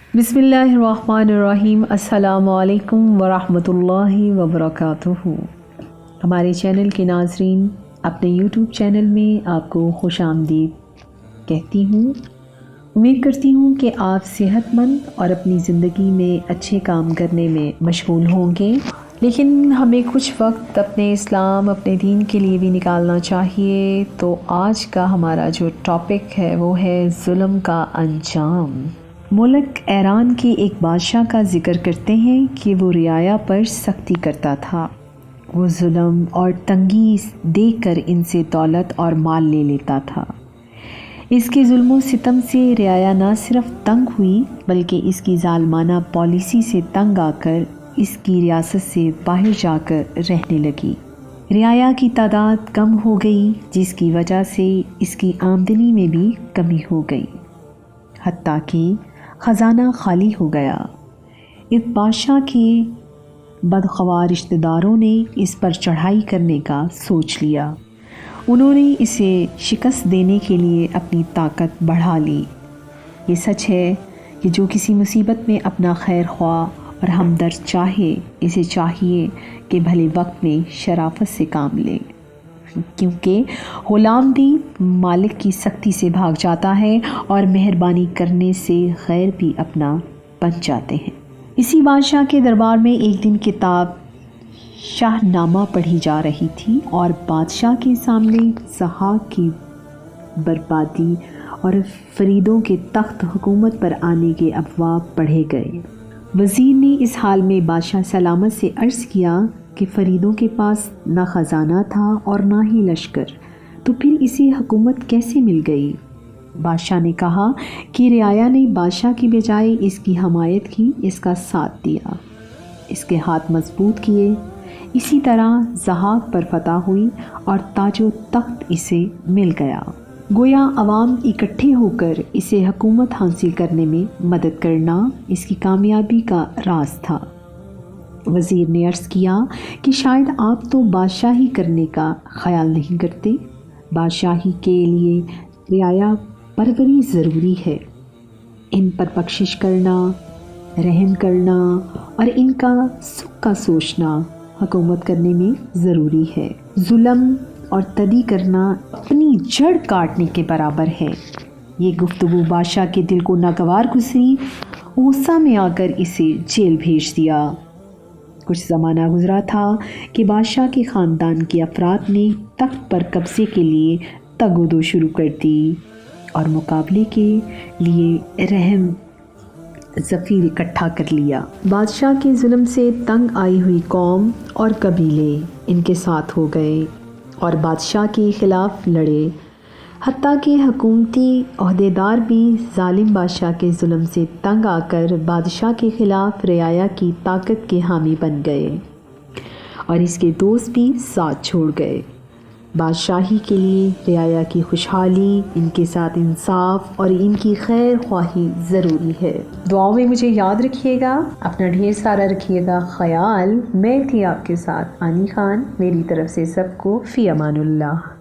बिस्मिल्लाहिर्रहमानिर्रहीम। अस्सलामु अलैकुम वरहमतुल्लाहि वबरकातुहू। हमारे चैनल के नाज़रीन, अपने यूट्यूब चैनल में आपको खुश आमदीद कहती हूँ। उम्मीद करती हूँ कि आप सेहतमंद और अपनी ज़िंदगी में अच्छे काम करने में मशगूल होंगे, लेकिन हमें कुछ वक्त अपने इस्लाम, अपने दीन के लिए भी निकालना चाहिए। तो आज का हमारा जो टॉपिक है वो है जुल्म का अंजाम। मुल्क ईरान के एक बादशाह का जिक्र करते हैं कि वो रियाया पर सख्ती करता था। वो जुल्म और तंगी देकर इनसे दौलत और माल ले लेता था। इसके जुल्म सितम से रियाया न सिर्फ तंग हुई, बल्कि इसकी जालमाना पॉलिसी से तंग आकर इसकी रियासत से बाहर जाकर रहने लगी। रियाया की तादाद कम हो गई, जिसकी वजह से इसकी आमदनी में भी कमी हो गई, हत्ता कि ख़जाना खाली हो गया। इस बादशाह के बदख्वाह रिश्तेदारों ने इस पर चढ़ाई करने का सोच लिया। उन्होंने इसे शिकस्त देने के लिए अपनी ताकत बढ़ा ली। ये सच है कि जो किसी मुसीबत में अपना खैर ख्वाह और हमदर्द चाहे, इसे चाहिए कि भले वक्त में शराफत से काम ले, क्योंकि गुलाम भी मालिक की सख्ती से भाग जाता है और मेहरबानी करने से गैर भी अपना बन जाते हैं। इसी बादशाह के दरबार में एक दिन किताब शाहनामा पढ़ी जा रही थी और बादशाह के सामने ज़हाक की बर्बादी और फरीदों के तख्त हुकूमत पर आने के अफवाह पढ़े गए। वज़ीर ने इस हाल में बादशाह सलामत से अर्ज़ किया कि फरीदों के पास ना ख़जाना था और ना ही लश्कर, तो फिर इसे हुकूमत कैसे मिल गई? बादशाह ने कहा कि रियाया ने बादशाह की बजाय इसकी हमायत की, इसका साथ दिया, इसके हाथ मजबूत किए। इसी तरह ज़हाक पर फतह हुई और ताजो तख्त इसे मिल गया। गोया अवाम इकट्ठे होकर इसे हुकूमत हासिल करने में मदद करना इसकी कामयाबी का राज था। वज़ीर ने अर्ज़ किया कि शायद आप तो बादशाही करने का ख्याल नहीं करते। बादशाही के लिए रियाया परवरी ज़रूरी है। इन पर बख्शिश करना, रहम करना और इनका सुख का सोचना हुकूमत करने में ज़रूरी है। जुल्म और तदी करना अपनी जड़ काटने के बराबर है। ये गुफ्तगू बादशाह के दिल को नागवार गुजरी। गुस्सा में आकर इसे जेल भेज दिया। कुछ ज़माना गुजरा था कि बादशाह के ख़ानदान के अफराद ने तख्त पर कब्ज़े के लिए तगोदो शुरू कर दी और मुकाबले के लिए रहम ज़फ़ीर इकट्ठा कर लिया। बादशाह के जुल्म से तंग आई हुई कौम और कबीले इनके साथ हो गए और बादशाह के ख़िलाफ़ लड़े। हत्ता कि हुकूमती ओहदेदार भी जालिम बादशाह के जुल्म से तंग आकर बादशाह के ख़िलाफ़ रियाया की ताकत के हामी बन गए और इसके दोस्त भी साथ छोड़ गए। बादशाही के लिए रियाया की खुशहाली, इनके साथ इंसाफ और इनकी खैर ख्वाही ज़रूरी है। दुआओं में मुझे याद रखिएगा। अपना ढेर सारा रखिएगा ख्याल। मैं थी आपके साथ आनी खान। मेरी तरफ से सबको फ़ी अमानुल्लाह।